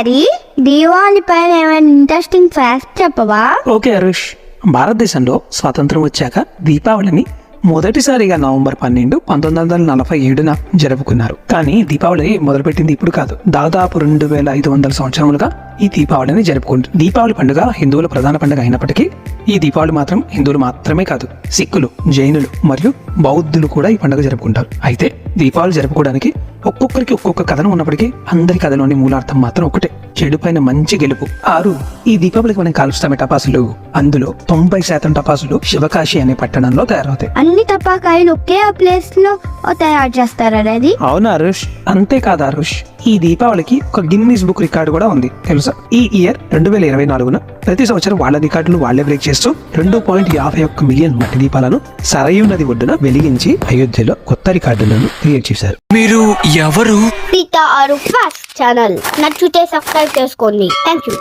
Daddy Deepavali పైన ఏమైనా interesting fact చెప్పవా? ఓకే హరీష్, భారతదేశంలో స్వాతంత్రం వచ్చాక దీపావళిని మొదటిసారిగా నవంబర్ 12, 1947 జరుపుకున్నారు. కానీ దీపావళి మొదలుపెట్టింది ఇప్పుడు కాదు, దాదాపు 2500 సంవత్సరములుగా ఈ దీపావళిని జరుపుకుంటారు. దీపావళి పండుగ హిందువుల ప్రధాన పండుగ అయినప్పటికీ ఈ దీపావళి మాత్రం హిందువులు మాత్రమే కాదు, సిక్కులు, జైనులు మరియు బౌద్ధులు కూడా ఈ పండుగ జరుపుకుంటారు. అయితే దీపావళి జరుపుకోవడానికి ఒక్కొక్కరికి ఒక్కొక్క కథనం ఉన్నప్పటికీ అందరి కథలోని మూలార్థం మాత్రం ఒకటే, చెడు పైన మంచి గెలుపు. ఈ దీపావళికి మనం కాలుస్తామే టపాసులు, అందులో 90% టపాసులు శివకాశి అనే పట్టణంలో తయారవుతాయి. అన్ని టపాకాయలు ఒకే ప్లేస్ లో తయారు చేస్తారా డాడీ? అవును హరీష్, అంతేకాదు హరీష్, ఈ దీపావళికి ఒక గిన్నీస్ బుక్ రికార్డు కూడా ఉంది తెలుసా? ఈ ఇయర్ 2024 ప్రతి సంవత్సరం వాళ్ళ రికార్డులు వాళ్లే బ్రేక్ చేస్తూ 2.51 మిలియన్ మట్టి దీపాలను సరయూ నది ఒడ్డున వెలిగించి అయోధ్యలో కొత్త రికార్డులను క్రియేట్ చేశారు. మీరు ఎవరు? సీతా ఆరు ఫాస్ట్ ఛానల్ నచ్చితే సబ్స్క్రైబ్ చేసుకోండి. Thank you.